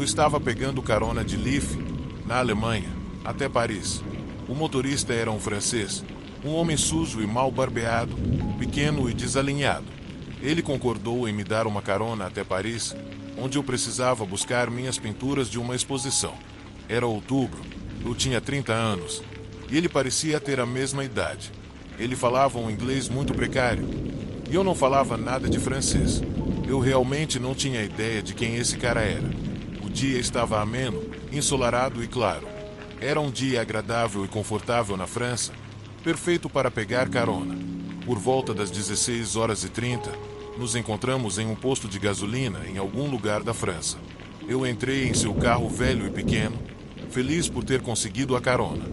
estava pegando carona de Leaf, na Alemanha, até Paris. O motorista era um francês, um homem sujo e mal barbeado, pequeno e desalinhado. Ele concordou em me dar uma carona até Paris, onde eu precisava buscar minhas pinturas de uma exposição. Era outubro, eu tinha 30 anos, e ele parecia ter a mesma idade. Ele falava um inglês muito precário, e eu não falava nada de francês. Eu realmente não tinha ideia de quem esse cara era. O dia estava ameno, ensolarado e claro. Era um dia agradável e confortável na França, perfeito para pegar carona. Por volta das 16h30, nos encontramos em um posto de gasolina em algum lugar da França. Eu entrei em seu carro velho e pequeno, feliz por ter conseguido a carona.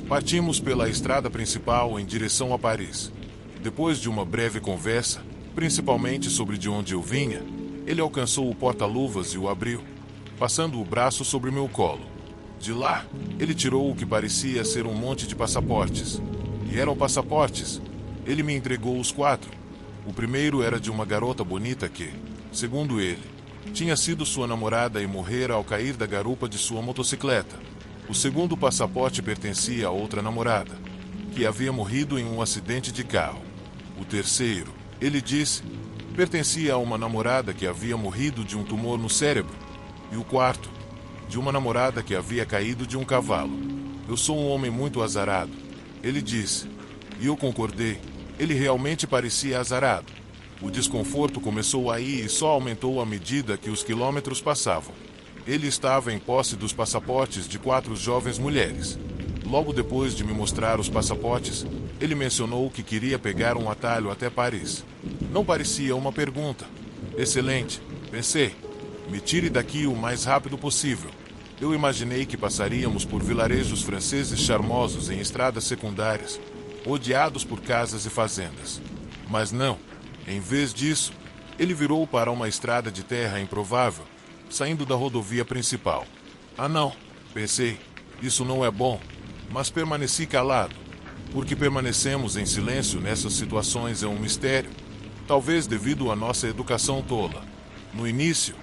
Partimos pela estrada principal em direção a Paris. Depois de uma breve conversa, principalmente sobre de onde eu vinha, ele alcançou o porta-luvas e o abriu, passando o braço sobre meu colo. De lá, ele tirou o que parecia ser um monte de passaportes. E eram passaportes. Ele me entregou os 4. O primeiro era de uma garota bonita que, segundo ele, tinha sido sua namorada e morrera ao cair da garupa de sua motocicleta. O segundo passaporte pertencia a outra namorada, que havia morrido em um acidente de carro. O terceiro, ele disse, pertencia a uma namorada que havia morrido de um tumor no cérebro. E o quarto, de uma namorada que havia caído de um cavalo. Eu sou um homem muito azarado, ele disse. E eu concordei. Ele realmente parecia azarado. O desconforto começou aí e só aumentou à medida que os quilômetros passavam. Ele estava em posse dos passaportes de 4 jovens mulheres. Logo depois de me mostrar os passaportes, ele mencionou que queria pegar um atalho até Paris. Não parecia uma pergunta. Excelente, pensei. Me tire daqui o mais rápido possível. Eu imaginei que passaríamos por vilarejos franceses charmosos em estradas secundárias, odiados por casas e fazendas. Mas não. Em vez disso, ele virou para uma estrada de terra improvável, saindo da rodovia principal. Ah não, pensei, isso não é bom. Mas permaneci calado. Porque permanecemos em silêncio nessas situações é um mistério. Talvez devido à nossa educação tola. No início,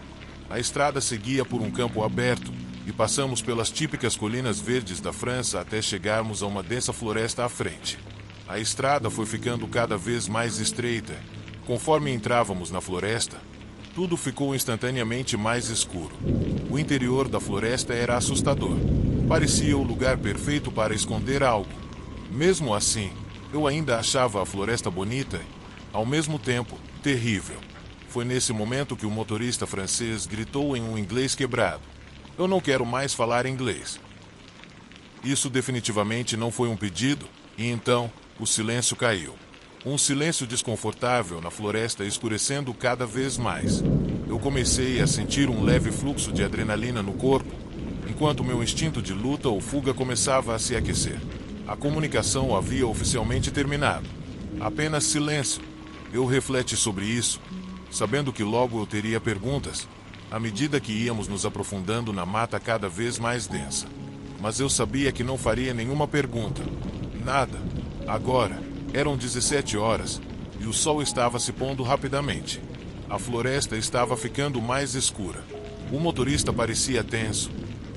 a estrada seguia por um campo aberto, e passamos pelas típicas colinas verdes da França até chegarmos a uma densa floresta à frente. A estrada foi ficando cada vez mais estreita. Conforme entrávamos na floresta, tudo ficou instantaneamente mais escuro. O interior da floresta era assustador. Parecia o lugar perfeito para esconder algo. Mesmo assim, eu ainda achava a floresta bonita e, ao mesmo tempo, terrível. Foi nesse momento que o motorista francês gritou em um inglês quebrado. Eu não quero mais falar inglês. Isso definitivamente não foi um pedido, e então o silêncio caiu. Um silêncio desconfortável na floresta escurecendo cada vez mais. Eu comecei a sentir um leve fluxo de adrenalina no corpo, enquanto meu instinto de luta ou fuga começava a se aquecer. A comunicação havia oficialmente terminado. Apenas silêncio. Eu refleti sobre isso, sabendo que logo eu teria perguntas, à medida que íamos nos aprofundando na mata cada vez mais densa. Mas eu sabia que não faria nenhuma pergunta. Nada. Agora, eram 17 horas, e o sol estava se pondo rapidamente. A floresta estava ficando mais escura. O motorista parecia tenso,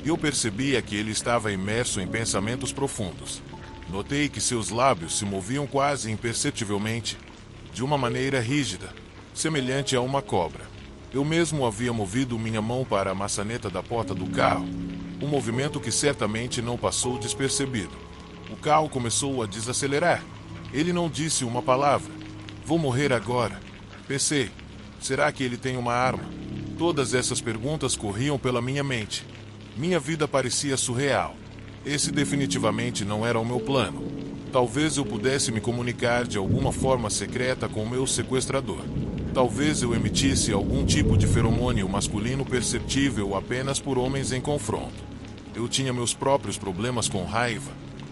e eu percebia que ele estava imerso em pensamentos profundos. Notei que seus lábios se moviam quase imperceptivelmente, de uma maneira rígida, semelhante a uma cobra. Eu mesmo havia movido minha mão para a maçaneta da porta do carro, um movimento que certamente não passou despercebido. O carro começou a desacelerar. Ele não disse uma palavra. Vou morrer agora. Pensei, será que ele tem uma arma? Todas essas perguntas corriam pela minha mente. Minha vida parecia surreal. Esse definitivamente não era o meu plano. Talvez eu pudesse me comunicar de alguma forma secreta com o meu sequestrador. Talvez eu emitisse algum tipo de feromônio masculino perceptível apenas por homens em confronto. Eu tinha meus próprios problemas com raiva,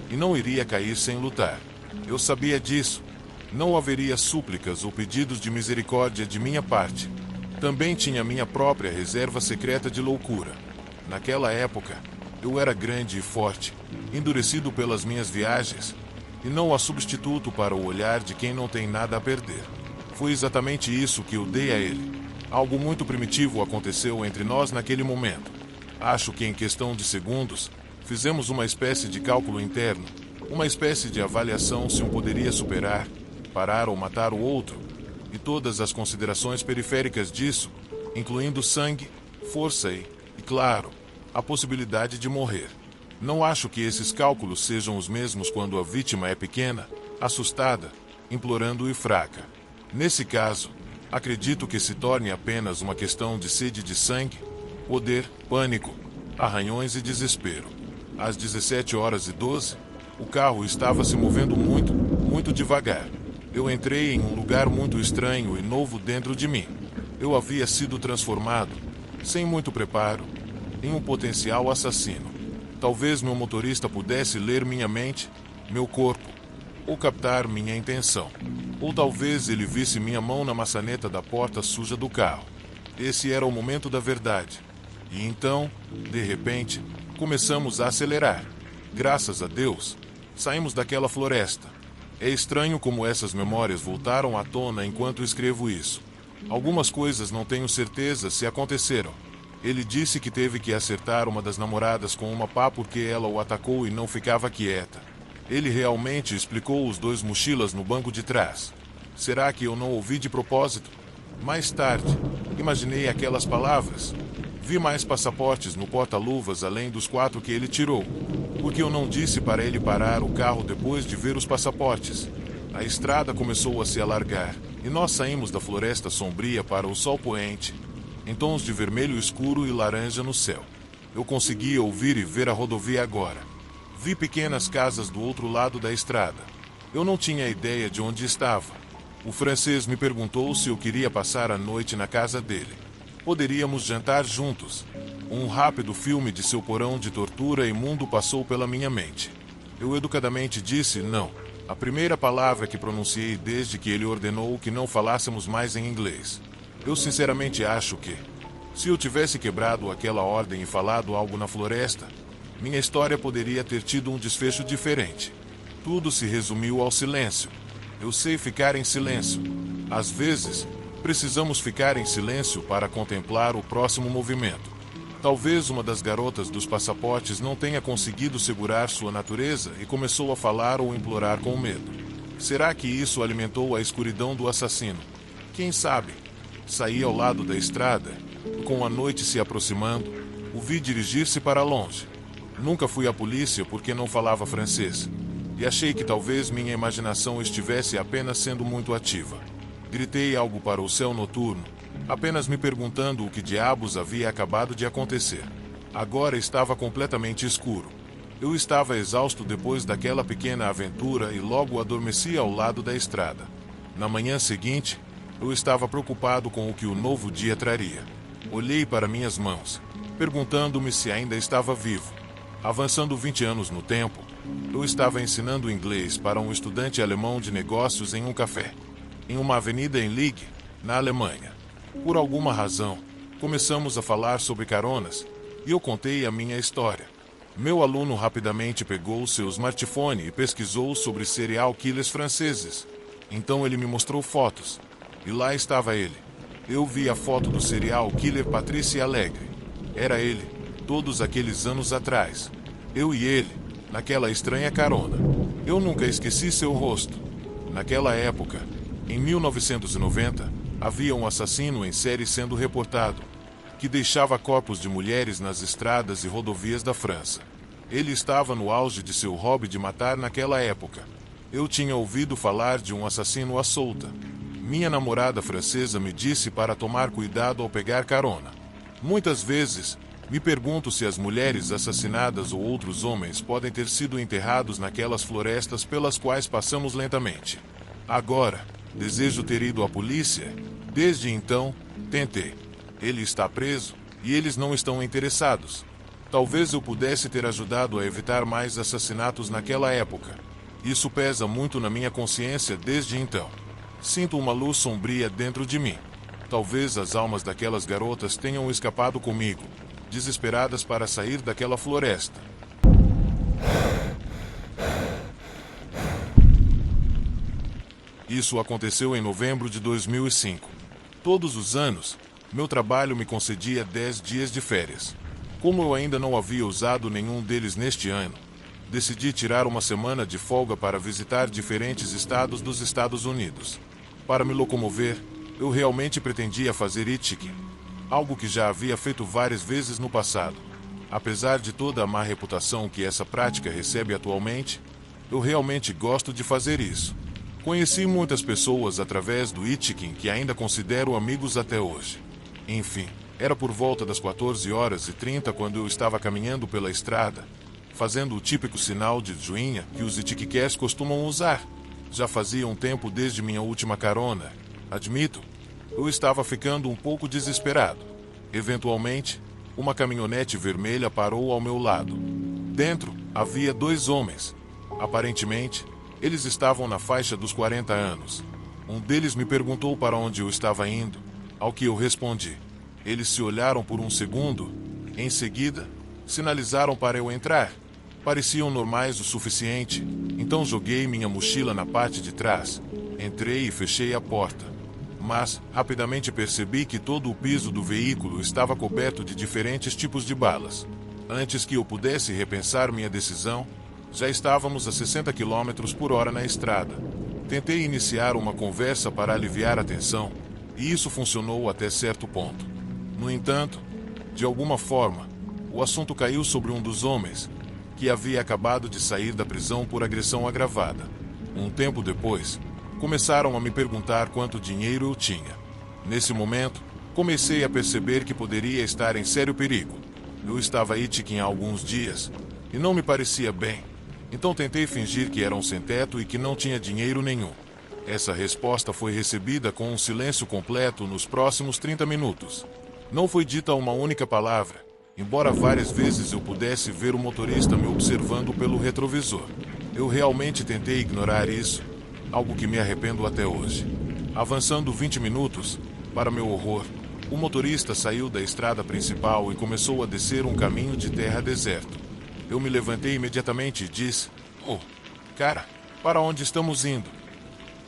e não iria cair sem lutar. Eu sabia disso. Não haveria súplicas ou pedidos de misericórdia de minha parte. Também tinha minha própria reserva secreta de loucura. Naquela época, eu era grande e forte, endurecido pelas minhas viagens, e não há substituto para o olhar de quem não tem nada a perder. Foi exatamente isso que eu dei a ele. Algo muito primitivo aconteceu entre nós naquele momento. Acho que em questão de segundos, fizemos uma espécie de cálculo interno, uma espécie de avaliação se um poderia superar, parar ou matar o outro, e todas as considerações periféricas disso, incluindo sangue, força e, claro, a possibilidade de morrer. Não acho que esses cálculos sejam os mesmos quando a vítima é pequena, assustada, implorando e fraca. Nesse caso, acredito que se torne apenas uma questão de sede de sangue, poder, pânico, arranhões e desespero. Às 17h12, o carro estava se movendo muito, muito devagar. Eu entrei em um lugar muito estranho e novo dentro de mim. Eu havia sido transformado, sem muito preparo, em um potencial assassino. Talvez meu motorista pudesse ler minha mente, meu corpo, ou captar minha intenção. Ou talvez ele visse minha mão na maçaneta da porta suja do carro. Esse era o momento da verdade. E então, de repente, começamos a acelerar. Graças a Deus, saímos daquela floresta. É estranho como essas memórias voltaram à tona enquanto escrevo isso. Algumas coisas não tenho certeza se aconteceram. Ele disse que teve que acertar uma das namoradas com uma pá porque ela o atacou e não ficava quieta. Ele realmente explicou os 2 mochilas no banco de trás. Será que eu não ouvi de propósito? Mais tarde, imaginei aquelas palavras. Vi mais passaportes no porta-luvas além dos 4 que ele tirou. Porque eu não disse para ele parar o carro depois de ver os passaportes. A estrada começou a se alargar, e nós saímos da floresta sombria para o sol poente, em tons de vermelho escuro e laranja no céu. Eu conseguia ouvir e ver a rodovia agora. Vi pequenas casas do outro lado da estrada. Eu não tinha ideia de onde estava. O francês me perguntou se eu queria passar a noite na casa dele. Poderíamos jantar juntos. Um rápido filme de seu porão de tortura imundo passou pela minha mente. Eu educadamente disse não. A primeira palavra que pronunciei desde que ele ordenou que não falássemos mais em inglês. Eu sinceramente acho que, se eu tivesse quebrado aquela ordem e falado algo na floresta, minha história poderia ter tido um desfecho diferente. Tudo se resumiu ao silêncio. Eu sei ficar em silêncio. Às vezes, precisamos ficar em silêncio para contemplar o próximo movimento. Talvez uma das garotas dos passaportes não tenha conseguido segurar sua natureza e começou a falar ou implorar com medo. Será que isso alimentou a escuridão do assassino? Quem sabe? Saí ao lado da estrada, e com a noite se aproximando, o vi dirigir-se para longe. Nunca fui à polícia porque não falava francês, e achei que talvez minha imaginação estivesse apenas sendo muito ativa. Gritei algo para o céu noturno, apenas me perguntando o que diabos havia acabado de acontecer. Agora estava completamente escuro. Eu estava exausto depois daquela pequena aventura e logo adormeci ao lado da estrada. Na manhã seguinte, eu estava preocupado com o que o novo dia traria. Olhei para minhas mãos, perguntando-me se ainda estava vivo. Avançando 20 anos no tempo, eu estava ensinando inglês para um estudante alemão de negócios em um café, em uma avenida em Liege, na Alemanha. Por alguma razão, começamos a falar sobre caronas, e eu contei a minha história. Meu aluno rapidamente pegou seu smartphone e pesquisou sobre serial killers franceses. Então ele me mostrou fotos. E lá estava ele. Eu vi a foto do serial killer Patrice Alegre. Era ele, todos aqueles anos atrás. Eu e ele, naquela estranha carona. Eu nunca esqueci seu rosto. Naquela época, em 1990, havia um assassino em série sendo reportado, que deixava corpos de mulheres nas estradas e rodovias da França. Ele estava no auge de seu hobby de matar naquela época. Eu tinha ouvido falar de um assassino à solta. Minha namorada francesa me disse para tomar cuidado ao pegar carona. Muitas vezes, me pergunto se as mulheres assassinadas ou outros homens podem ter sido enterrados naquelas florestas pelas quais passamos lentamente. Agora, desejo ter ido à polícia. Desde então, tentei. Ele está preso, e eles não estão interessados. Talvez eu pudesse ter ajudado a evitar mais assassinatos naquela época. Isso pesa muito na minha consciência desde então. Sinto uma luz sombria dentro de mim. Talvez as almas daquelas garotas tenham escapado comigo, desesperadas para sair daquela floresta. Isso aconteceu em novembro de 2005. Todos os anos, meu trabalho me concedia 10 dias de férias. Como eu ainda não havia usado nenhum deles neste ano, decidi tirar uma semana de folga para visitar diferentes estados dos Estados Unidos. Para me locomover, eu realmente pretendia fazer hitchhiking, algo que já havia feito várias vezes no passado. Apesar de toda a má reputação que essa prática recebe atualmente, eu realmente gosto de fazer isso. Conheci muitas pessoas através do hitchhiking que ainda considero amigos até hoje. Enfim, era por volta das 14h30 quando eu estava caminhando pela estrada, fazendo o típico sinal de joinha que os hitchhikers costumam usar. Já fazia um tempo desde minha última carona. Admito, eu estava ficando um pouco desesperado. Eventualmente, uma caminhonete vermelha parou ao meu lado. Dentro, havia 2 homens. Aparentemente, eles estavam na faixa dos 40 anos. Um deles me perguntou para onde eu estava indo, ao que eu respondi. Eles se olharam por um segundo. Em seguida, sinalizaram para eu entrar. Pareciam normais o suficiente, então joguei minha mochila na parte de trás. Entrei e fechei a porta. Mas, rapidamente percebi que todo o piso do veículo estava coberto de diferentes tipos de balas. Antes que eu pudesse repensar minha decisão, já estávamos a 60 km/h na estrada. Tentei iniciar uma conversa para aliviar a tensão, e isso funcionou até certo ponto. No entanto, de alguma forma, o assunto caiu sobre um dos homens, que havia acabado de sair da prisão por agressão agravada. Um tempo depois, começaram a me perguntar quanto dinheiro eu tinha. Nesse momento, comecei a perceber que poderia estar em sério perigo. Eu estava hitchhiking há alguns dias, e não me parecia bem. Então tentei fingir que era um sem-teto e que não tinha dinheiro nenhum. Essa resposta foi recebida com um silêncio completo nos próximos 30 minutos. Não foi dita uma única palavra, embora várias vezes eu pudesse ver o motorista me observando pelo retrovisor. Eu realmente tentei ignorar isso, algo que me arrependo até hoje. Avançando 20 minutos, para meu horror, o motorista saiu da estrada principal e começou a descer um caminho de terra deserto. Eu me levantei imediatamente e disse: "Oh, cara, para onde estamos indo?"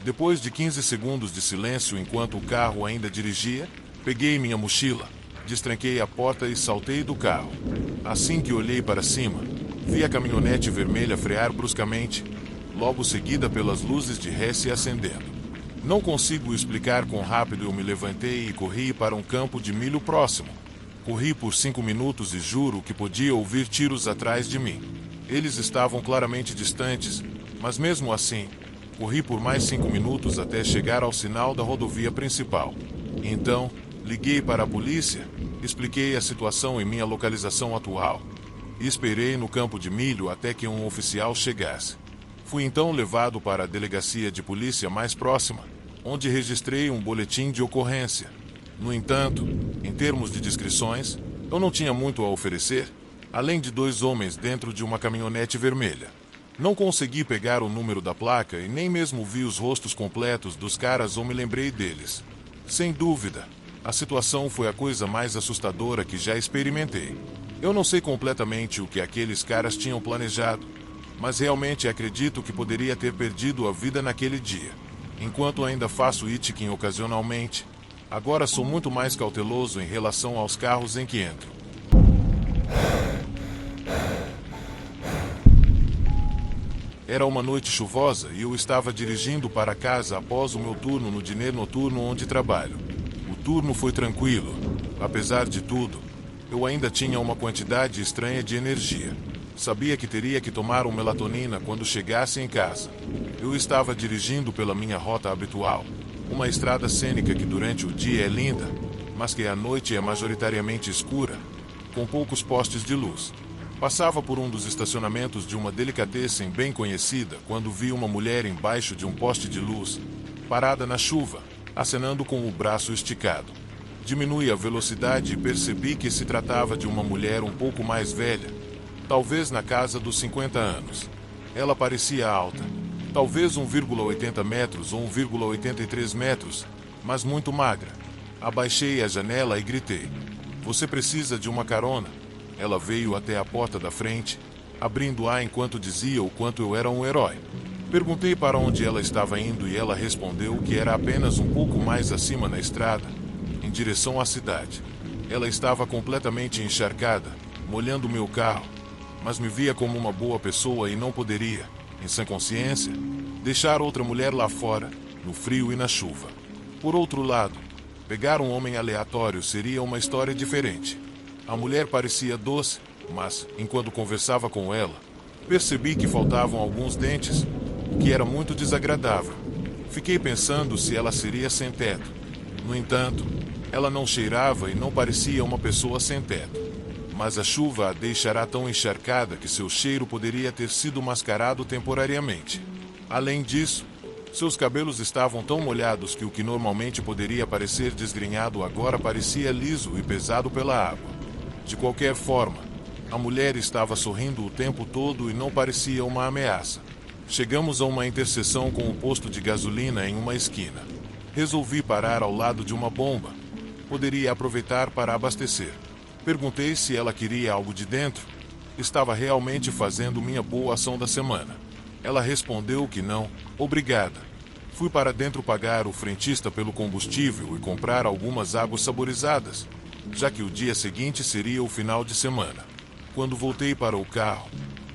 Depois de 15 segundos de silêncio enquanto o carro ainda dirigia, peguei minha mochila, destranquei a porta e saltei do carro. Assim que olhei para cima, vi a caminhonete vermelha frear bruscamente, logo seguida pelas luzes de ré se acendendo. Não consigo explicar quão rápido eu me levantei e corri para um campo de milho próximo. Corri por 5 minutos e juro que podia ouvir tiros atrás de mim. Eles estavam claramente distantes, mas mesmo assim, corri por mais 5 minutos até chegar ao sinal da rodovia principal. Então, liguei para a polícia, expliquei a situação e minha localização atual. E esperei no campo de milho até que um oficial chegasse. Fui então levado para a delegacia de polícia mais próxima, onde registrei um boletim de ocorrência. No entanto, em termos de descrições, eu não tinha muito a oferecer, além de 2 homens dentro de uma caminhonete vermelha. Não consegui pegar o número da placa e nem mesmo vi os rostos completos dos caras ou me lembrei deles. Sem dúvida, a situação foi a coisa mais assustadora que já experimentei. Eu não sei completamente o que aqueles caras tinham planejado, mas realmente acredito que poderia ter perdido a vida naquele dia. Enquanto ainda faço hitchhiking ocasionalmente, agora sou muito mais cauteloso em relação aos carros em que entro. Era uma noite chuvosa e eu estava dirigindo para casa após o meu turno no diner noturno onde trabalho. O turno foi tranquilo. Apesar de tudo, eu ainda tinha uma quantidade estranha de energia. Sabia que teria que tomar uma melatonina quando chegasse em casa. Eu estava dirigindo pela minha rota habitual, uma estrada cênica que durante o dia é linda, mas que à noite é majoritariamente escura, com poucos postes de luz. Passava por um dos estacionamentos de uma delicatessen bem conhecida quando vi uma mulher embaixo de um poste de luz, parada na chuva, acenando com o braço esticado. Diminui a velocidade e percebi que se tratava de uma mulher um pouco mais velha, talvez na casa dos 50 anos. Ela parecia alta, talvez 1,80 metros ou 1,83 metros, mas muito magra. Abaixei a janela e gritei: "Você precisa de uma carona?" Ela veio até a porta da frente, abrindo-a enquanto dizia o quanto eu era um herói. Perguntei para onde ela estava indo e ela respondeu que era apenas um pouco mais acima na estrada, em direção à cidade. Ela estava completamente encharcada, molhando meu carro, mas me via como uma boa pessoa e não poderia, em sã consciência, deixar outra mulher lá fora, no frio e na chuva. Por outro lado, pegar um homem aleatório seria uma história diferente. A mulher parecia doce, mas, enquanto conversava com ela, percebi que faltavam alguns dentes, o que era muito desagradável. Fiquei pensando se ela seria sem teto. No entanto, ela não cheirava e não parecia uma pessoa sem teto. Mas a chuva a deixará tão encharcada que seu cheiro poderia ter sido mascarado temporariamente. Além disso, seus cabelos estavam tão molhados que o que normalmente poderia parecer desgrenhado agora parecia liso e pesado pela água. De qualquer forma, a mulher estava sorrindo o tempo todo e não parecia uma ameaça. Chegamos a uma interseção com o posto de gasolina em uma esquina. Resolvi parar ao lado de uma bomba. Poderia aproveitar para abastecer. Perguntei se ela queria algo de dentro. Estava realmente fazendo minha boa ação da semana. Ela respondeu que não, obrigada. Fui para dentro pagar o frentista pelo combustível e comprar algumas águas saborizadas, já que o dia seguinte seria o final de semana. Quando voltei para o carro,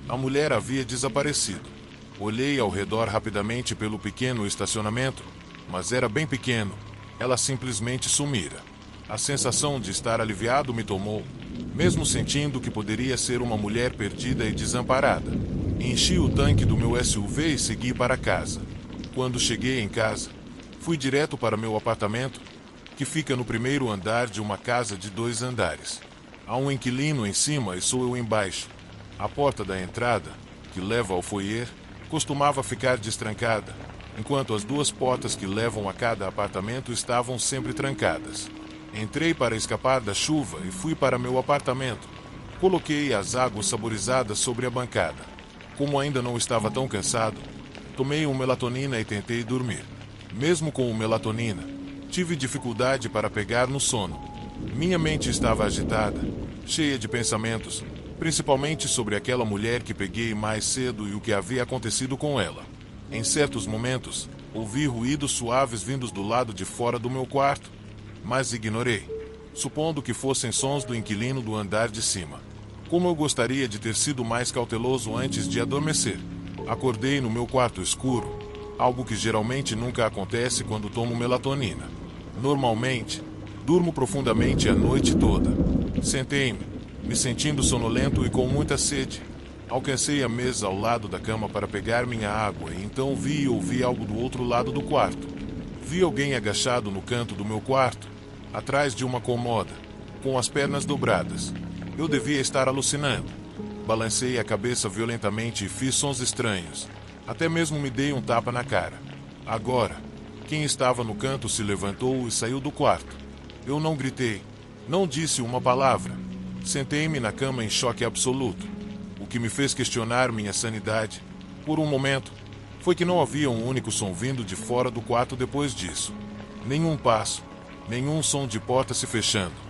a mulher havia desaparecido. Olhei ao redor rapidamente pelo pequeno estacionamento, mas era bem pequeno. Ela simplesmente sumira. A sensação de estar aliviado me tomou, mesmo sentindo que poderia ser uma mulher perdida e desamparada. Enchi o tanque do meu SUV e segui para casa. Quando cheguei em casa, fui direto para meu apartamento, que fica no primeiro andar de uma casa de 2 andares. Há um inquilino em cima e sou eu embaixo. A porta da entrada, que leva ao foyer, costumava ficar destrancada, enquanto as 2 portas que levam a cada apartamento estavam sempre trancadas. Entrei para escapar da chuva e fui para meu apartamento. Coloquei as águas saborizadas sobre a bancada. Como ainda não estava tão cansado, tomei um melatonina e tentei dormir. Mesmo com o melatonina, tive dificuldade para pegar no sono. Minha mente estava agitada, cheia de pensamentos, principalmente sobre aquela mulher que peguei mais cedo e o que havia acontecido com ela. Em certos momentos, ouvi ruídos suaves vindos do lado de fora do meu quarto, mas ignorei, supondo que fossem sons do inquilino do andar de cima. Como eu gostaria de ter sido mais cauteloso antes de adormecer. Acordei no meu quarto escuro, algo que geralmente nunca acontece quando tomo melatonina. Normalmente, durmo profundamente a noite toda. Sentei-me, me sentindo sonolento e com muita sede. Alcancei a mesa ao lado da cama para pegar minha água e então vi e ouvi algo do outro lado do quarto. Vi alguém agachado no canto do meu quarto, atrás de uma cômoda, com as pernas dobradas. Eu devia estar alucinando. Balancei a cabeça violentamente e fiz sons estranhos. Até mesmo me dei um tapa na cara. Agora, quem estava no canto se levantou e saiu do quarto. Eu não gritei, não disse uma palavra. Sentei-me na cama em choque absoluto. O que me fez questionar minha sanidade, por um momento, foi que não havia um único som vindo de fora do quarto depois disso. Nenhum passo, nenhum som de porta se fechando.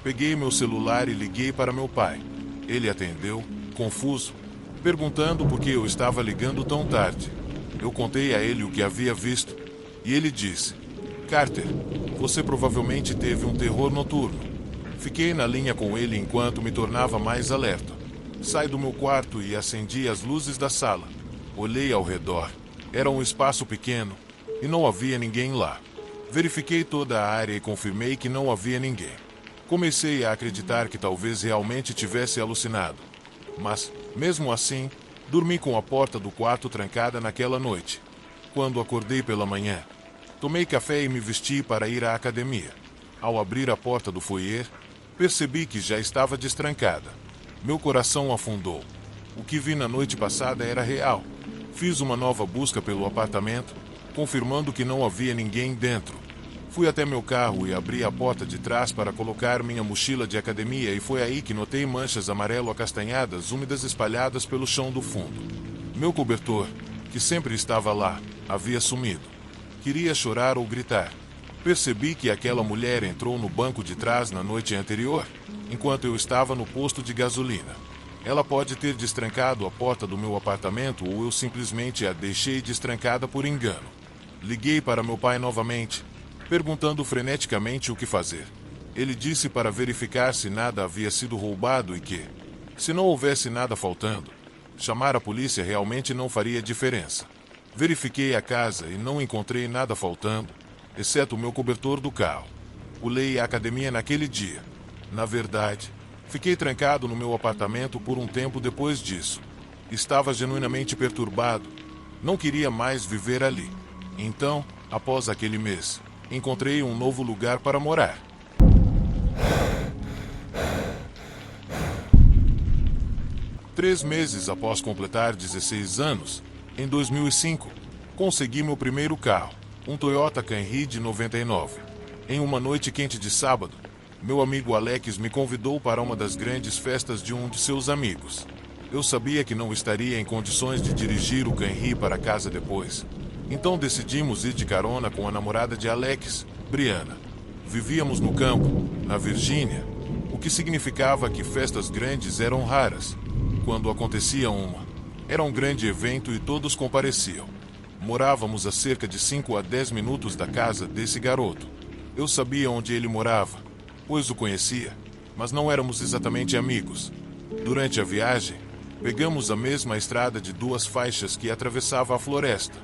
Peguei meu celular e liguei para meu pai. Ele atendeu, confuso, perguntando por que eu estava ligando tão tarde. Eu contei a ele o que havia visto, e ele disse: Carter, você provavelmente teve um terror noturno. Fiquei na linha com ele enquanto me tornava mais alerta. Saí do meu quarto e acendi as luzes da sala. Olhei ao redor. Era um espaço pequeno, e não havia ninguém lá. Verifiquei toda a área e confirmei que não havia ninguém. Comecei a acreditar que talvez realmente tivesse alucinado. Mas, mesmo assim, dormi com a porta do quarto trancada naquela noite. Quando acordei pela manhã, tomei café e me vesti para ir à academia. Ao abrir a porta do foyer, percebi que já estava destrancada. Meu coração afundou. O que vi na noite passada era real. Fiz uma nova busca pelo apartamento, confirmando que não havia ninguém dentro. Fui até meu carro e abri a porta de trás para colocar minha mochila de academia e foi aí que notei manchas amarelo-acastanhadas úmidas espalhadas pelo chão do fundo. Meu cobertor, que sempre estava lá, havia sumido. Queria chorar ou gritar. Percebi que aquela mulher entrou no banco de trás na noite anterior, enquanto eu estava no posto de gasolina. Ela pode ter destrancado a porta do meu apartamento ou eu simplesmente a deixei destrancada por engano. Liguei para meu pai novamente, perguntando freneticamente o que fazer. Ele disse para verificar se nada havia sido roubado e que, Se não houvesse nada faltando, chamar a polícia realmente não faria diferença. Verifiquei a casa e não encontrei nada faltando, exceto o meu cobertor do carro. Pulei a academia naquele dia. Na verdade, fiquei trancado no meu apartamento por um tempo depois disso. Estava genuinamente perturbado. Não queria mais viver ali. Então, após aquele mês, encontrei um novo lugar para morar. Três meses após completar 16 anos, em 2005, consegui meu primeiro carro, um Toyota Camry de 99. Em uma noite quente de sábado, meu amigo Alex me convidou para uma das grandes festas de um de seus amigos. Eu sabia que não estaria em condições de dirigir o Camry para casa depois. Então decidimos ir de carona com a namorada de Alex, Brianna. Vivíamos no campo, na Virgínia, o que significava que festas grandes eram raras. Quando acontecia uma, era um grande evento e todos compareciam. Morávamos a cerca de 5 a 10 minutos da casa desse garoto. Eu sabia onde ele morava, pois o conhecia, mas não éramos exatamente amigos. Durante a viagem, pegamos a mesma estrada de 2 faixas que atravessava a floresta.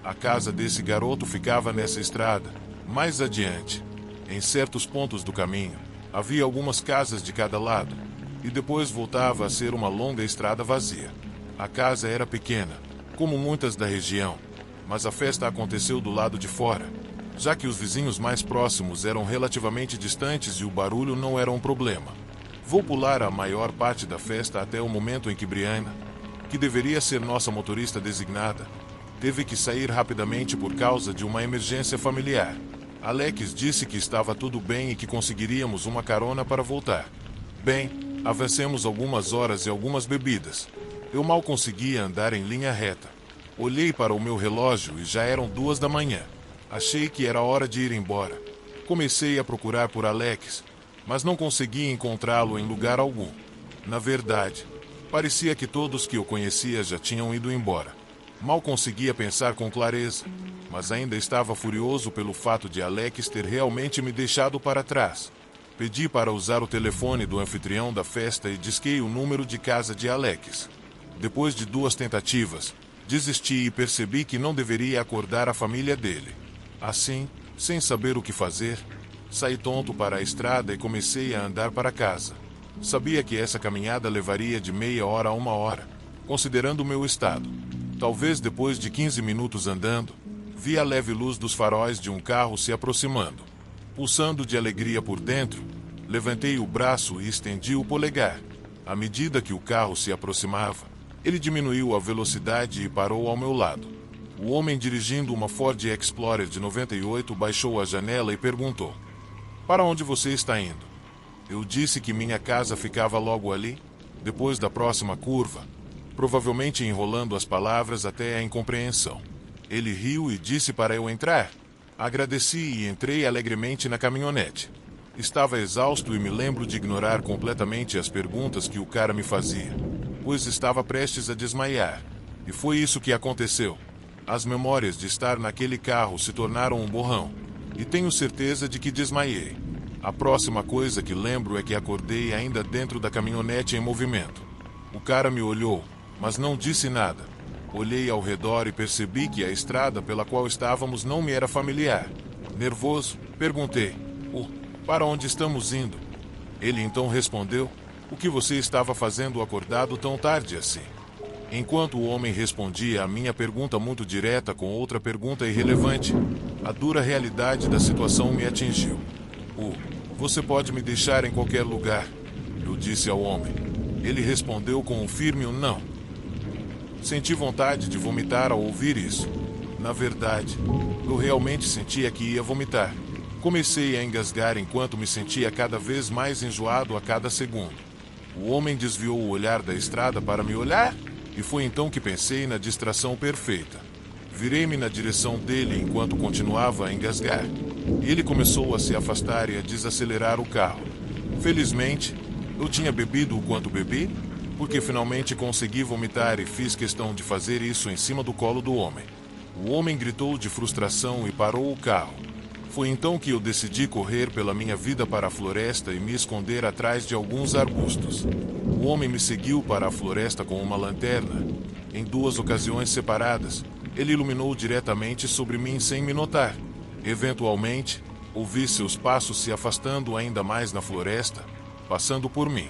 A casa desse garoto ficava nessa estrada, mais adiante. Em certos pontos do caminho, havia algumas casas de cada lado, e depois voltava a ser uma longa estrada vazia. A casa era pequena, como muitas da região, mas a festa aconteceu do lado de fora, já que os vizinhos mais próximos eram relativamente distantes e o barulho não era um problema. Vou pular a maior parte da festa até o momento em que Brianna, que deveria ser nossa motorista designada, teve que sair rapidamente por causa de uma emergência familiar. Alex disse que estava tudo bem e que conseguiríamos uma carona para voltar. Bem, avancemos algumas horas e algumas bebidas. Eu mal conseguia andar em linha reta. Olhei para o meu relógio e já eram 2 da manhã. Achei que era hora de ir embora. Comecei a procurar por Alex, mas não consegui encontrá-lo em lugar algum. Na verdade, parecia que todos que eu conhecia já tinham ido embora. Mal conseguia pensar com clareza, mas ainda estava furioso pelo fato de Alex ter realmente me deixado para trás. Pedi para usar o telefone do anfitrião da festa e disquei o número de casa de Alex. Depois de 2 tentativas, desisti e percebi que não deveria acordar a família dele. Assim, sem saber o que fazer, saí tonto para a estrada e comecei a andar para casa. Sabia que essa caminhada levaria de meia hora a 1 hora, considerando o meu estado. Talvez depois de 15 minutos andando, vi a leve luz dos faróis de um carro se aproximando. Pulsando de alegria por dentro, levantei o braço e estendi o polegar. À medida que o carro se aproximava, ele diminuiu a velocidade e parou ao meu lado. O homem dirigindo uma Ford Explorer de 98 baixou a janela e perguntou: "Para onde você está indo?" Eu disse que minha casa ficava logo ali, depois da próxima curva, provavelmente enrolando as palavras até a incompreensão. Ele riu e disse para eu entrar. Agradeci e entrei alegremente na caminhonete. Estava exausto e me lembro de ignorar completamente as perguntas que o cara me fazia, pois estava prestes a desmaiar. E foi isso que aconteceu. As memórias de estar naquele carro se tornaram um borrão, e tenho certeza de que desmaiei. A próxima coisa que lembro é que acordei ainda dentro da caminhonete em movimento. O cara me olhou, mas não disse nada. Olhei ao redor e percebi que a estrada pela qual estávamos não me era familiar. Nervoso, perguntei: "Para onde estamos indo?" Ele então respondeu: "O que você estava fazendo acordado tão tarde assim?" Enquanto o homem respondia a minha pergunta muito direta com outra pergunta irrelevante, a dura realidade da situação me atingiu. "Você pode me deixar em qualquer lugar", eu disse ao homem. Ele respondeu com um firme não. Senti vontade de vomitar ao ouvir isso. Na verdade, eu realmente sentia que ia vomitar. Comecei a engasgar enquanto me sentia cada vez mais enjoado a cada segundo. O homem desviou o olhar da estrada para me olhar, e foi então que pensei na distração perfeita. Virei-me na direção dele enquanto continuava a engasgar. Ele começou a se afastar e a desacelerar o carro. Felizmente, eu tinha bebido o quanto bebi, porque finalmente consegui vomitar e fiz questão de fazer isso em cima do colo do homem. O homem gritou de frustração e parou o carro. Foi então que eu decidi correr pela minha vida para a floresta e me esconder atrás de alguns arbustos. O homem me seguiu para a floresta com uma lanterna. Em 2 ocasiões separadas, ele iluminou diretamente sobre mim sem me notar. Eventualmente, ouvi seus passos se afastando ainda mais na floresta, passando por mim.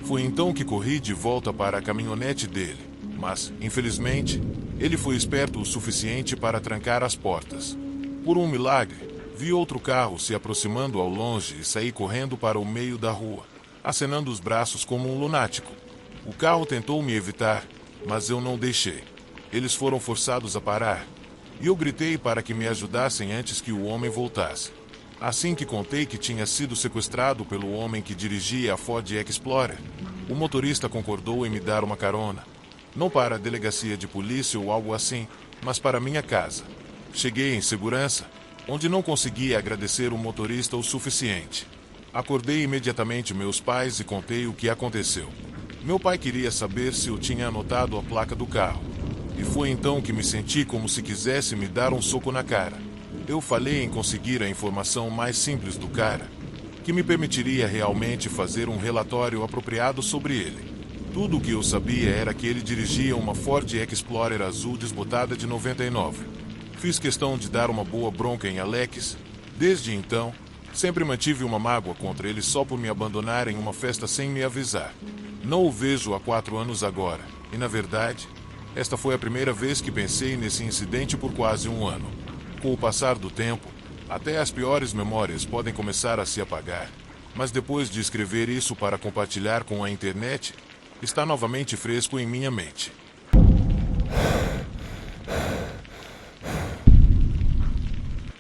Foi então que corri de volta para a caminhonete dele, mas, infelizmente, ele foi esperto o suficiente para trancar as portas. Por um milagre, vi outro carro se aproximando ao longe e saí correndo para o meio da rua, acenando os braços como um lunático. O carro tentou me evitar, mas eu não deixei. Eles foram forçados a parar, e eu gritei para que me ajudassem antes que o homem voltasse. Assim que contei que tinha sido sequestrado pelo homem que dirigia a Ford Explorer, o motorista concordou em me dar uma carona. Não para a delegacia de polícia ou algo assim, mas para minha casa. Cheguei em segurança, onde não consegui agradecer o motorista o suficiente. Acordei imediatamente meus pais e contei o que aconteceu. Meu pai queria saber se eu tinha anotado a placa do carro. E foi então que me senti como se quisesse me dar um soco na cara. Eu falei em conseguir a informação mais simples do cara, que me permitiria realmente fazer um relatório apropriado sobre ele. Tudo o que eu sabia era que ele dirigia uma Ford Explorer azul desbotada de 99. Fiz questão de dar uma boa bronca em Alex. Desde então, sempre mantive uma mágoa contra ele só por me abandonar em uma festa sem me avisar. Não o vejo há 4 anos agora, e na verdade, esta foi a primeira vez que pensei nesse incidente por quase 1 ano. Com o passar do tempo, até as piores memórias podem começar a se apagar, mas depois de escrever isso para compartilhar com a internet, está novamente fresco em minha mente.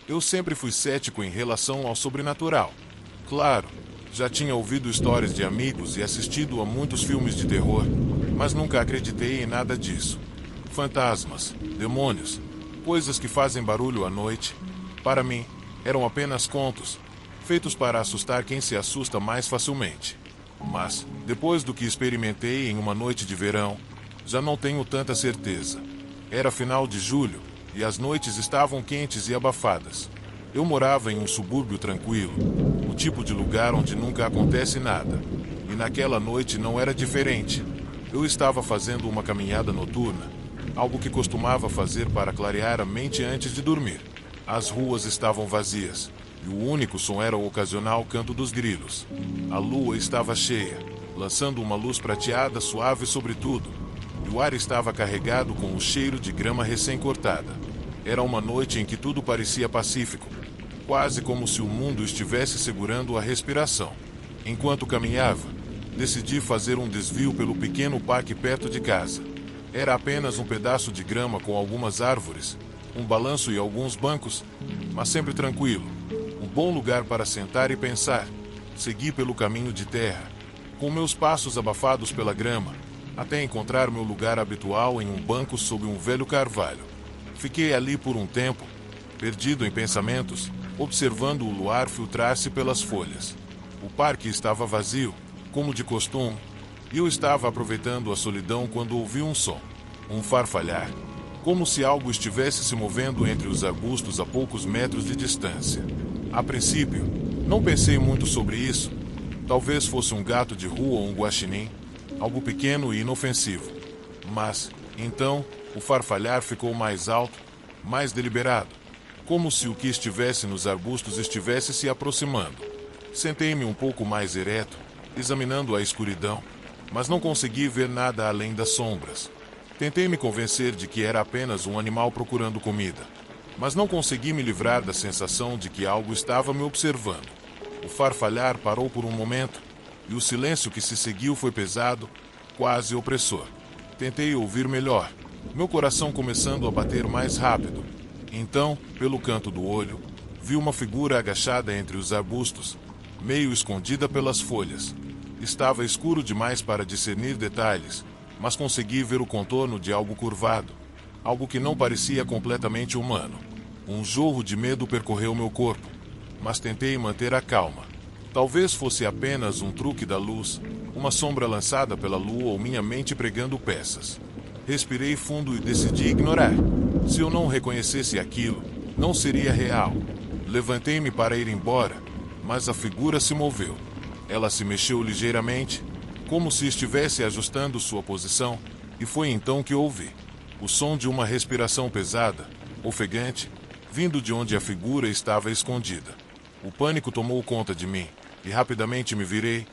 Eu sempre fui cético em relação ao sobrenatural. Claro, já tinha ouvido histórias de amigos e assistido a muitos filmes de terror, mas nunca acreditei em nada disso. Fantasmas, demônios, coisas que fazem barulho à noite, para mim, eram apenas contos, feitos para assustar quem se assusta mais facilmente. Mas, depois do que experimentei em uma noite de verão, já não tenho tanta certeza. Era final de julho, e as noites estavam quentes e abafadas. Eu morava em um subúrbio tranquilo, o tipo de lugar onde nunca acontece nada. E naquela noite não era diferente. Eu estava fazendo uma caminhada noturna, algo que costumava fazer para clarear a mente antes de dormir. As ruas estavam vazias, e o único som era o ocasional canto dos grilos. A lua estava cheia, lançando uma luz prateada suave sobre tudo, e o ar estava carregado com o cheiro de grama recém-cortada. Era uma noite em que tudo parecia pacífico, quase como se o mundo estivesse segurando a respiração. Enquanto caminhava, decidi fazer um desvio pelo pequeno parque perto de casa. Era apenas um pedaço de grama com algumas árvores, um balanço e alguns bancos, mas sempre tranquilo. Um bom lugar para sentar e pensar. Segui pelo caminho de terra, com meus passos abafados pela grama, até encontrar meu lugar habitual em um banco sob um velho carvalho. Fiquei ali por um tempo, perdido em pensamentos, observando o luar filtrar-se pelas folhas. O parque estava vazio, como de costume, e eu estava aproveitando a solidão quando ouvi um som, um farfalhar, como se algo estivesse se movendo entre os arbustos a poucos metros de distância. A princípio, não pensei muito sobre isso. Talvez fosse um gato de rua ou um guaxinim, algo pequeno e inofensivo. Mas, então, o farfalhar ficou mais alto, mais deliberado, como se o que estivesse nos arbustos estivesse se aproximando. Sentei-me um pouco mais ereto, examinando a escuridão, mas não consegui ver nada além das sombras. Tentei me convencer de que era apenas um animal procurando comida, mas não consegui me livrar da sensação de que algo estava me observando. O farfalhar parou por um momento, e o silêncio que se seguiu foi pesado, quase opressor. Tentei ouvir melhor, meu coração começando a bater mais rápido. Então, pelo canto do olho, vi uma figura agachada entre os arbustos, meio escondida pelas folhas. Estava escuro demais para discernir detalhes, mas consegui ver o contorno de algo curvado, algo que não parecia completamente humano. Um jorro de medo percorreu meu corpo, mas tentei manter a calma. Talvez fosse apenas um truque da luz, uma sombra lançada pela lua ou minha mente pregando peças. Respirei fundo e decidi ignorar. Se eu não reconhecesse aquilo, não seria real. Levantei-me para ir embora, mas a figura se moveu. Ela se mexeu ligeiramente, como se estivesse ajustando sua posição, e foi então que ouvi o som de uma respiração pesada, ofegante, vindo de onde a figura estava escondida. O pânico tomou conta de mim, e rapidamente me virei,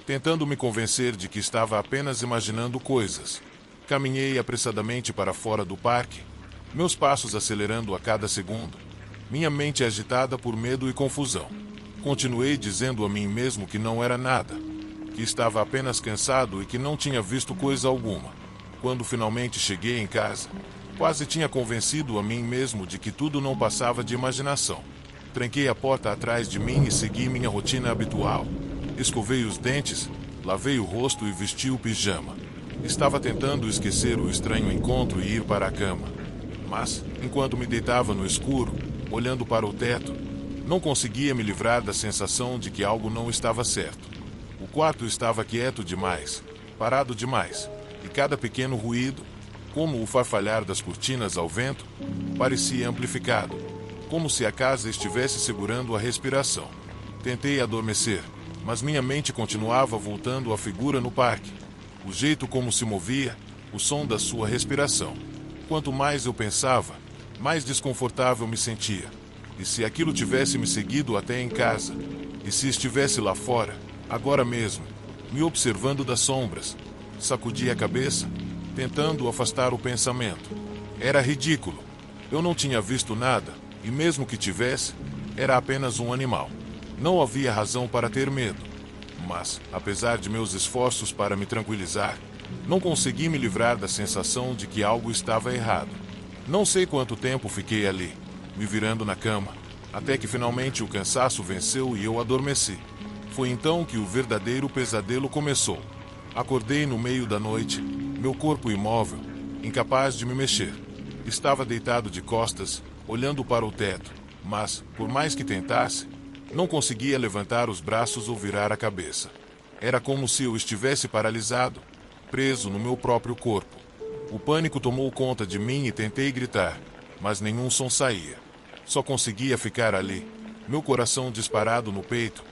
tentando me convencer de que estava apenas imaginando coisas. Caminhei apressadamente para fora do parque, meus passos acelerando a cada segundo, minha mente agitada por medo e confusão. Continuei dizendo a mim mesmo que não era nada, que estava apenas cansado e que não tinha visto coisa alguma. Quando finalmente cheguei em casa, quase tinha convencido a mim mesmo de que tudo não passava de imaginação. Tranquei a porta atrás de mim e segui minha rotina habitual. Escovei os dentes, lavei o rosto e vesti o pijama. Estava tentando esquecer o estranho encontro e ir para a cama. Mas, enquanto me deitava no escuro, olhando para o teto, não conseguia me livrar da sensação de que algo não estava certo. O quarto estava quieto demais, parado demais, e cada pequeno ruído, como o farfalhar das cortinas ao vento, parecia amplificado, como se a casa estivesse segurando a respiração. Tentei adormecer, mas minha mente continuava voltando à figura no parque, o jeito como se movia, o som da sua respiração. Quanto mais eu pensava, mais desconfortável me sentia. E se aquilo tivesse me seguido até em casa? E se estivesse lá fora, agora mesmo, me observando das sombras? Sacudi a cabeça, tentando afastar o pensamento. Era ridículo. Eu não tinha visto nada, e mesmo que tivesse, era apenas um animal. Não havia razão para ter medo. Mas, apesar de meus esforços para me tranquilizar, não consegui me livrar da sensação de que algo estava errado. Não sei quanto tempo fiquei ali, me virando na cama, até que finalmente o cansaço venceu e eu adormeci. Foi então que o verdadeiro pesadelo começou. Acordei no meio da noite, meu corpo imóvel, incapaz de me mexer. Estava deitado de costas, olhando para o teto, mas, por mais que tentasse, não conseguia levantar os braços ou virar a cabeça. Era como se eu estivesse paralisado, preso no meu próprio corpo. O pânico tomou conta de mim e tentei gritar, mas nenhum som saía. Só conseguia ficar ali, meu coração disparado no peito,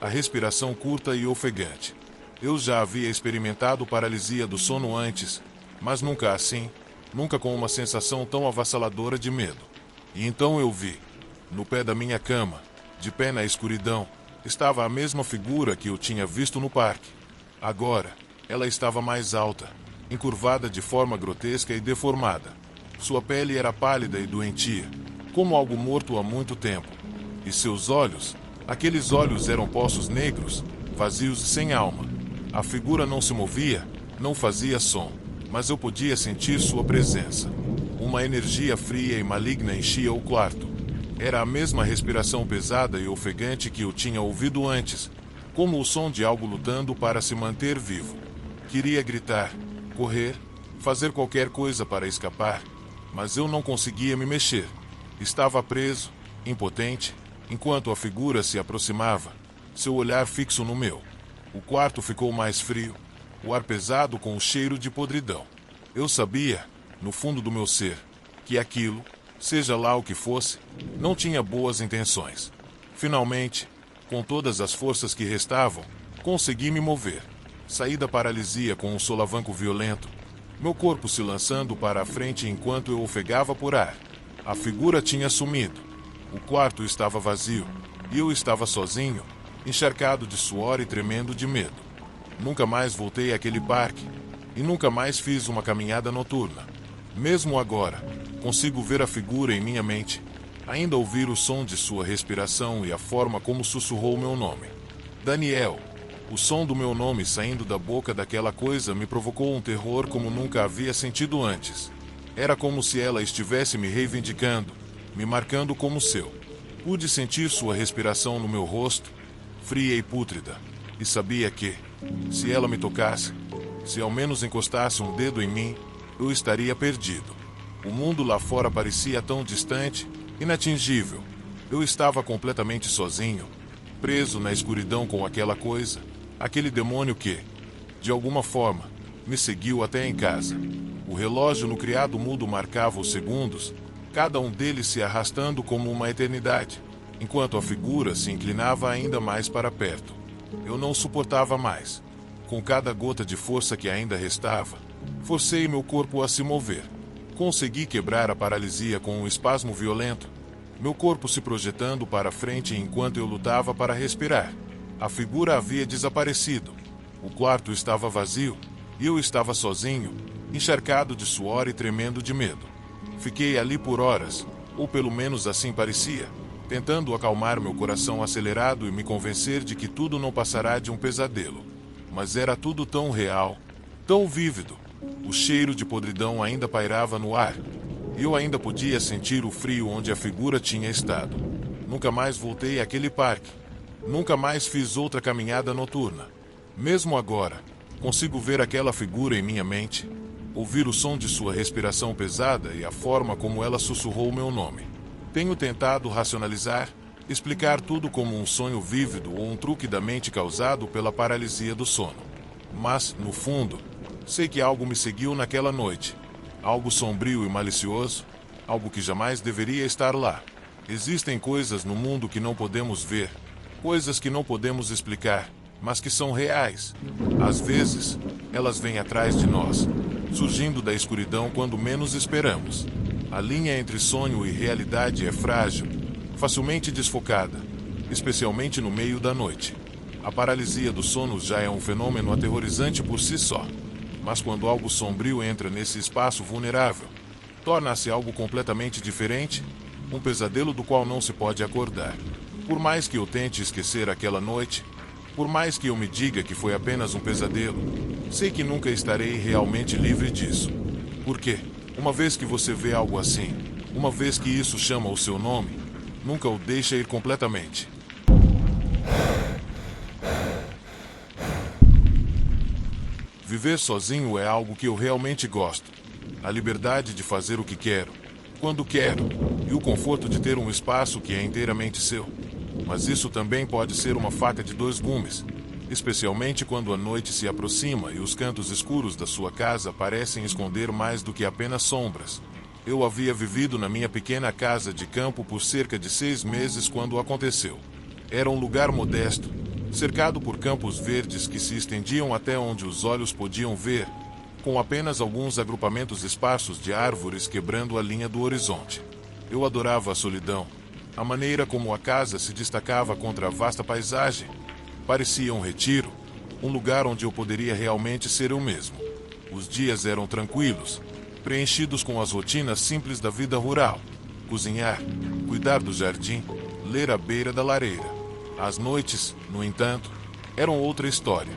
a respiração curta e ofegante. Eu já havia experimentado paralisia do sono antes, mas nunca assim, nunca com uma sensação tão avassaladora de medo. E então eu vi, no pé da minha cama, de pé na escuridão, estava a mesma figura que eu tinha visto no parque. Agora, ela estava mais alta, encurvada de forma grotesca e deformada. Sua pele era pálida e doentia, como algo morto há muito tempo. E seus olhos, aqueles olhos eram poços negros, vazios e sem alma. A figura não se movia, não fazia som, mas eu podia sentir sua presença. Uma energia fria e maligna enchia o quarto. Era a mesma respiração pesada e ofegante que eu tinha ouvido antes, como o som de algo lutando para se manter vivo. Queria gritar, correr, fazer qualquer coisa para escapar, mas eu não conseguia me mexer. Estava preso, impotente, enquanto a figura se aproximava, seu olhar fixo no meu. O quarto ficou mais frio, o ar pesado com o cheiro de podridão. Eu sabia, no fundo do meu ser, que aquilo, seja lá o que fosse, não tinha boas intenções. Finalmente, com todas as forças que restavam, consegui me mover. Saí da paralisia com um solavanco violento, meu corpo se lançando para a frente enquanto eu ofegava por ar. A figura tinha sumido. O quarto estava vazio, e eu estava sozinho, encharcado de suor e tremendo de medo. Nunca mais voltei àquele parque, e nunca mais fiz uma caminhada noturna. Mesmo agora, consigo ver a figura em minha mente, ainda ouvir o som de sua respiração e a forma como sussurrou meu nome. Daniel. O som do meu nome saindo da boca daquela coisa me provocou um terror como nunca havia sentido antes. Era como se ela estivesse me reivindicando, me marcando como seu. Pude sentir sua respiração no meu rosto, fria e pútrida, e sabia que, se ela me tocasse, se ao menos encostasse um dedo em mim, eu estaria perdido. O mundo lá fora parecia tão distante, inatingível. Eu estava completamente sozinho, preso na escuridão com aquela coisa, aquele demônio que, de alguma forma, me seguiu até em casa. O relógio no criado mudo marcava os segundos, cada um deles se arrastando como uma eternidade, enquanto a figura se inclinava ainda mais para perto. Eu não suportava mais. Com cada gota de força que ainda restava, forcei meu corpo a se mover. Consegui quebrar a paralisia com um espasmo violento, meu corpo se projetando para frente enquanto eu lutava para respirar. A figura havia desaparecido. O quarto estava vazio e eu estava sozinho, encharcado de suor e tremendo de medo. Fiquei ali por horas, ou pelo menos assim parecia, tentando acalmar meu coração acelerado e me convencer de que tudo não passará de um pesadelo. Mas era tudo tão real, tão vívido. O cheiro de podridão ainda pairava no ar, e eu ainda podia sentir o frio onde a figura tinha estado. Nunca mais voltei àquele parque. Nunca mais fiz outra caminhada noturna. Mesmo agora, consigo ver aquela figura em minha mente, ouvir o som de sua respiração pesada e a forma como ela sussurrou meu nome. Tenho tentado racionalizar, explicar tudo como um sonho vívido ou um truque da mente causado pela paralisia do sono. Mas, no fundo, sei que algo me seguiu naquela noite. Algo sombrio e malicioso, algo que jamais deveria estar lá. Existem coisas no mundo que não podemos ver, coisas que não podemos explicar, mas que são reais. Às vezes, elas vêm atrás de nós, surgindo da escuridão quando menos esperamos. A linha entre sonho e realidade é frágil, facilmente desfocada, especialmente no meio da noite. A paralisia do sono já é um fenômeno aterrorizante por si só. Mas quando algo sombrio entra nesse espaço vulnerável, torna-se algo completamente diferente, um pesadelo do qual não se pode acordar. Por mais que eu tente esquecer aquela noite, por mais que eu me diga que foi apenas um pesadelo, sei que nunca estarei realmente livre disso. Por quê? Uma vez que você vê algo assim, uma vez que isso chama o seu nome, nunca o deixa ir completamente. Viver sozinho é algo que eu realmente gosto. A liberdade de fazer o que quero, quando quero, e o conforto de ter um espaço que é inteiramente seu. Mas isso também pode ser uma faca de dois gumes, especialmente quando a noite se aproxima e os cantos escuros da sua casa parecem esconder mais do que apenas sombras. Eu havia vivido na minha pequena casa de campo por cerca de 6 meses quando aconteceu. Era um lugar modesto, cercado por campos verdes que se estendiam até onde os olhos podiam ver, com apenas alguns agrupamentos esparsos de árvores quebrando a linha do horizonte. Eu adorava a solidão, a maneira como a casa se destacava contra a vasta paisagem. Parecia um retiro, um lugar onde eu poderia realmente ser eu mesmo. Os dias eram tranquilos, preenchidos com as rotinas simples da vida rural. Cozinhar, cuidar do jardim, ler à beira da lareira. As noites, no entanto, eram outra história.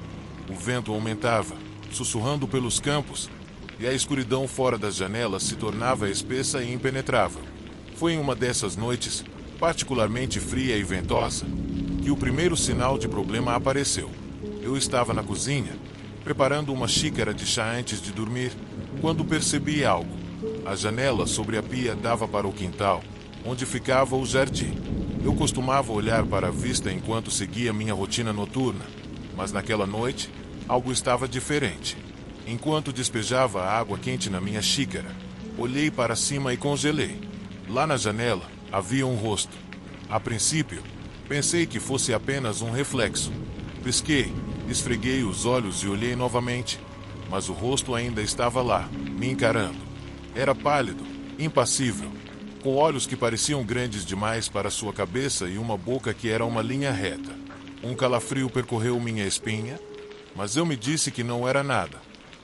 O vento aumentava, sussurrando pelos campos, e a escuridão fora das janelas se tornava espessa e impenetrável. Foi em uma dessas noites, particularmente fria e ventosa, que o primeiro sinal de problema apareceu. Eu estava na cozinha, preparando uma xícara de chá antes de dormir, quando percebi algo. A janela sobre a pia dava para o quintal, onde ficava o jardim. Eu costumava olhar para a vista enquanto seguia minha rotina noturna, mas naquela noite, algo estava diferente. Enquanto despejava a água quente na minha xícara, olhei para cima e congelei. Lá na janela, havia um rosto. A princípio, pensei que fosse apenas um reflexo. Pisquei, esfreguei os olhos e olhei novamente, mas o rosto ainda estava lá, me encarando. Era pálido, impassível, com olhos que pareciam grandes demais para sua cabeça e uma boca que era uma linha reta. Um calafrio percorreu minha espinha, mas eu me disse que não era nada.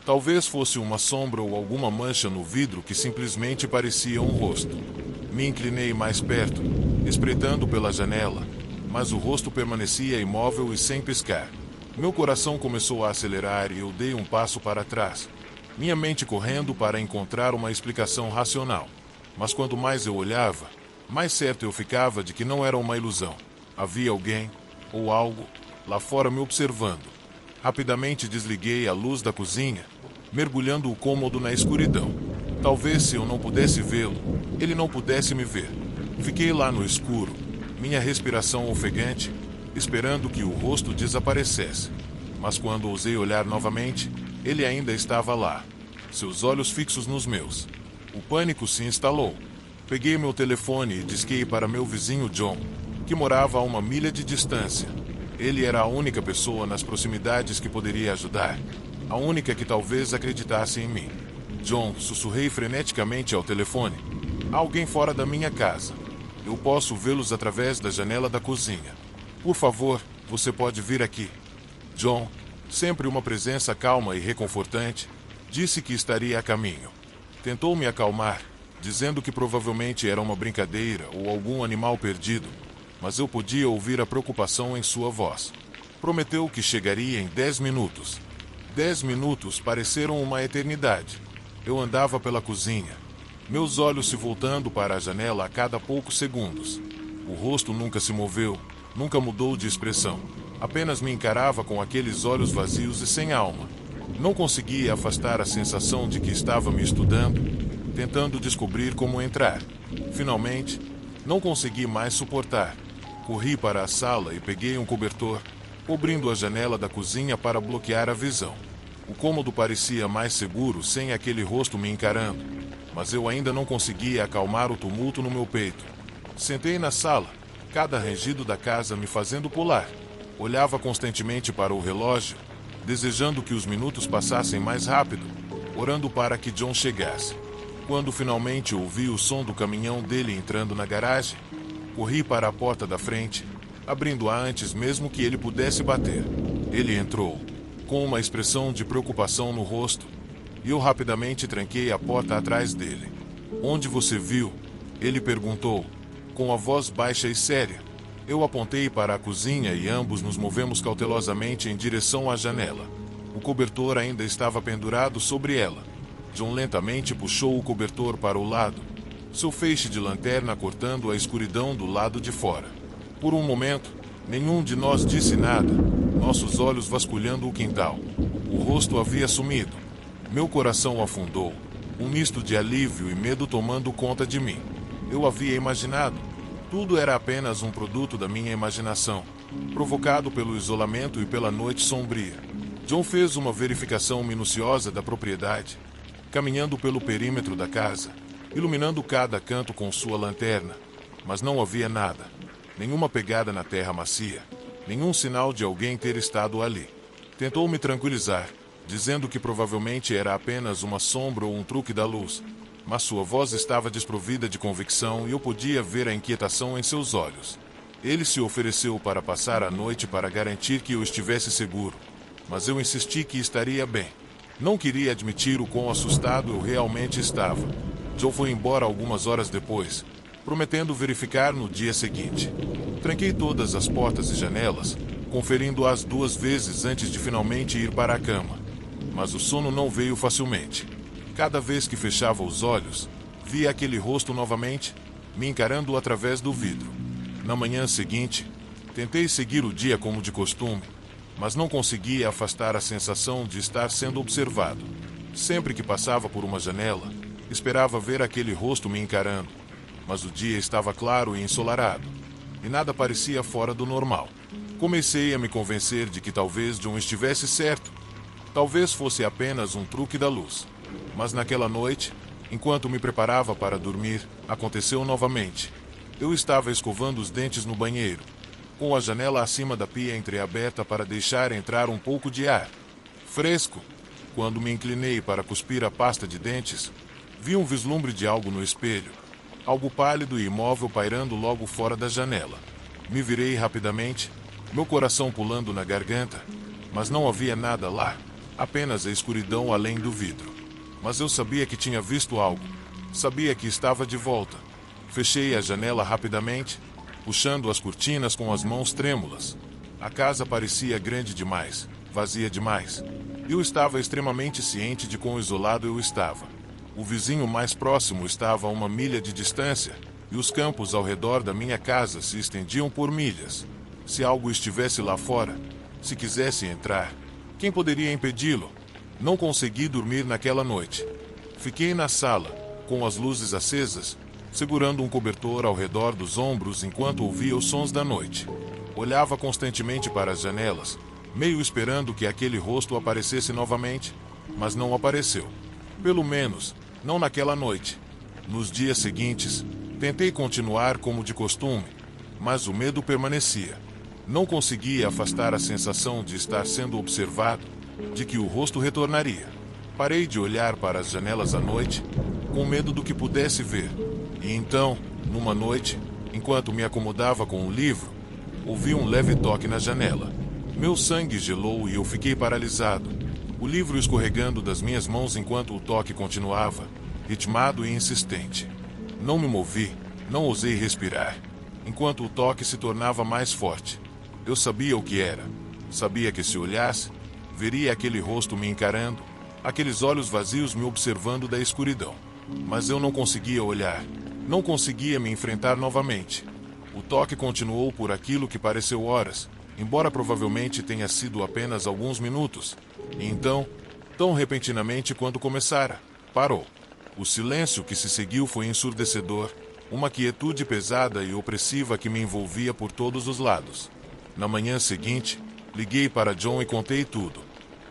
Talvez fosse uma sombra ou alguma mancha no vidro que simplesmente parecia um rosto. Me inclinei mais perto, espreitando pela janela, mas o rosto permanecia imóvel e sem piscar. Meu coração começou a acelerar e eu dei um passo para trás, minha mente correndo para encontrar uma explicação racional. Mas quanto mais eu olhava, mais certo eu ficava de que não era uma ilusão. Havia alguém, ou algo, lá fora me observando. Rapidamente desliguei a luz da cozinha, mergulhando o cômodo na escuridão. Talvez se eu não pudesse vê-lo, ele não pudesse me ver. Fiquei lá no escuro, minha respiração ofegante, esperando que o rosto desaparecesse. Mas quando ousei olhar novamente, ele ainda estava lá, seus olhos fixos nos meus. O pânico se instalou. Peguei meu telefone e disquei para meu vizinho John, que morava a 1 milha de distância. Ele era a única pessoa nas proximidades que poderia ajudar. A única que talvez acreditasse em mim. John, sussurrei freneticamente ao telefone. Há alguém fora da minha casa. Eu posso vê-los através da janela da cozinha. Por favor, você pode vir aqui. John, sempre uma presença calma e reconfortante, disse que estaria a caminho. Tentou me acalmar, dizendo que provavelmente era uma brincadeira ou algum animal perdido, mas eu podia ouvir a preocupação em sua voz. Prometeu que chegaria em 10 minutos. 10 minutos pareceram uma eternidade. Eu andava pela cozinha, meus olhos se voltando para a janela a cada poucos segundos. O rosto nunca se moveu, nunca mudou de expressão. Apenas me encarava com aqueles olhos vazios e sem alma. Não conseguia afastar a sensação de que estava me estudando, tentando descobrir como entrar. Finalmente, não consegui mais suportar. Corri para a sala e peguei um cobertor, cobrindo a janela da cozinha para bloquear a visão. O cômodo parecia mais seguro sem aquele rosto me encarando, mas eu ainda não conseguia acalmar o tumulto no meu peito. Sentei na sala, cada rangido da casa me fazendo pular. Olhava constantemente para o relógio, desejando que os minutos passassem mais rápido, orando para que John chegasse. Quando finalmente ouvi o som do caminhão dele entrando na garagem, corri para a porta da frente, abrindo-a antes mesmo que ele pudesse bater. Ele entrou, com uma expressão de preocupação no rosto, e eu rapidamente tranquei a porta atrás dele. Onde você viu? Ele perguntou, com a voz baixa e séria. Eu apontei para a cozinha e ambos nos movemos cautelosamente em direção à janela. O cobertor ainda estava pendurado sobre ela. John lentamente puxou o cobertor para o lado, seu feixe de lanterna cortando a escuridão do lado de fora. Por um momento, nenhum de nós disse nada, nossos olhos vasculhando o quintal. O rosto havia sumido. Meu coração afundou, um misto de alívio e medo tomando conta de mim. Eu havia imaginado. Tudo era apenas um produto da minha imaginação, provocado pelo isolamento e pela noite sombria. John fez uma verificação minuciosa da propriedade, caminhando pelo perímetro da casa, iluminando cada canto com sua lanterna, mas não havia nada, nenhuma pegada na terra macia, nenhum sinal de alguém ter estado ali. Tentou me tranquilizar, dizendo que provavelmente era apenas uma sombra ou um truque da luz, mas sua voz estava desprovida de convicção e eu podia ver a inquietação em seus olhos. Ele se ofereceu para passar a noite para garantir que eu estivesse seguro, mas eu insisti que estaria bem. Não queria admitir o quão assustado eu realmente estava. Joe foi embora algumas horas depois, prometendo verificar no dia seguinte. Tranquei todas as portas e janelas, conferindo-as 2 vezes antes de finalmente ir para a cama. Mas o sono não veio facilmente. Cada vez que fechava os olhos, via aquele rosto novamente, me encarando através do vidro. Na manhã seguinte, tentei seguir o dia como de costume, mas não conseguia afastar a sensação de estar sendo observado. Sempre que passava por uma janela, esperava ver aquele rosto me encarando, mas o dia estava claro e ensolarado, e nada parecia fora do normal. Comecei a me convencer de que talvez John estivesse certo. Talvez fosse apenas um truque da luz. Mas naquela noite, enquanto me preparava para dormir, aconteceu novamente. Eu estava escovando os dentes no banheiro, com a janela acima da pia entreaberta para deixar entrar um pouco de ar fresco. Quando me inclinei para cuspir a pasta de dentes, vi um vislumbre de algo no espelho, algo pálido e imóvel pairando logo fora da janela. Me virei rapidamente, meu coração pulando na garganta, mas não havia nada lá, apenas a escuridão além do vidro. Mas eu sabia que tinha visto algo. Sabia que estava de volta. Fechei a janela rapidamente, puxando as cortinas com as mãos trêmulas. A casa parecia grande demais, vazia demais. Eu estava extremamente ciente de quão isolado eu estava. O vizinho mais próximo estava a 1 milha de distância, e os campos ao redor da minha casa se estendiam por milhas. Se algo estivesse lá fora, se quisesse entrar, quem poderia impedi-lo? Não consegui dormir naquela noite. Fiquei na sala, com as luzes acesas, segurando um cobertor ao redor dos ombros enquanto ouvia os sons da noite. Olhava constantemente para as janelas, meio esperando que aquele rosto aparecesse novamente, mas não apareceu. Pelo menos, não naquela noite. Nos dias seguintes, tentei continuar como de costume, mas o medo permanecia. Não conseguia afastar a sensação de estar sendo observado, de que o rosto retornaria. Parei de olhar para as janelas à noite, com medo do que pudesse ver. E então, numa noite, enquanto me acomodava com o livro, ouvi um leve toque na janela. Meu sangue gelou e eu fiquei paralisado, o livro escorregando das minhas mãos enquanto o toque continuava, ritmado e insistente. Não me movi, não ousei respirar, enquanto o toque se tornava mais forte. Eu sabia o que era. Sabia que se olhasse, veria aquele rosto me encarando, aqueles olhos vazios me observando da escuridão. Mas eu não conseguia olhar, não conseguia me enfrentar novamente. O toque continuou por aquilo que pareceu horas, embora provavelmente tenha sido apenas alguns minutos. E então, tão repentinamente quanto começara, parou. O silêncio que se seguiu foi ensurdecedor, uma quietude pesada e opressiva que me envolvia por todos os lados. Na manhã seguinte, liguei para John e contei tudo.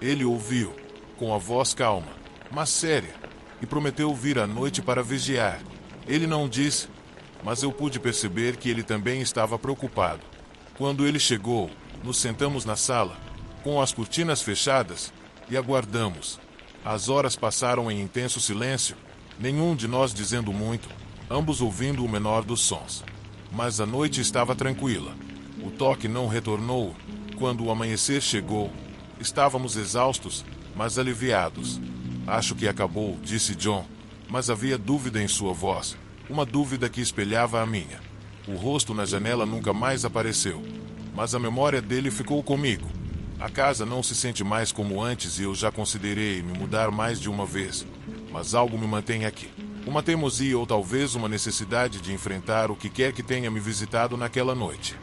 Ele ouviu, com a voz calma, mas séria, e prometeu vir à noite para vigiar. Ele não disse, mas eu pude perceber que ele também estava preocupado. Quando ele chegou, nos sentamos na sala, com as cortinas fechadas, e aguardamos. As horas passaram em intenso silêncio, nenhum de nós dizendo muito, ambos ouvindo o menor dos sons. Mas a noite estava tranquila. O toque não retornou. Quando o amanhecer chegou, estávamos exaustos, mas aliviados. Acho que acabou, disse John, mas havia dúvida em sua voz, uma dúvida que espelhava a minha. O rosto na janela nunca mais apareceu, mas a memória dele ficou comigo. A casa não se sente mais como antes e eu já considerei me mudar mais de uma vez, mas algo me mantém aqui. Uma teimosia ou talvez uma necessidade de enfrentar o que quer que tenha me visitado naquela noite.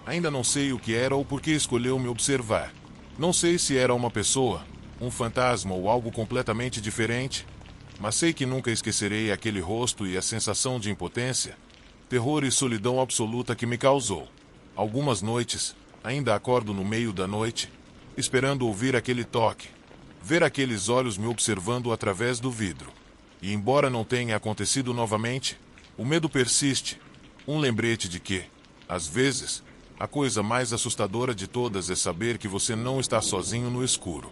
Ainda não sei o que era ou por que escolheu me observar. Não sei se era uma pessoa, um fantasma ou algo completamente diferente, mas sei que nunca esquecerei aquele rosto e a sensação de impotência, terror e solidão absoluta que me causou. Algumas noites, ainda acordo no meio da noite, esperando ouvir aquele toque, ver aqueles olhos me observando através do vidro. E embora não tenha acontecido novamente, o medo persiste, um lembrete de que, às vezes, a coisa mais assustadora de todas é saber que você não está sozinho no escuro.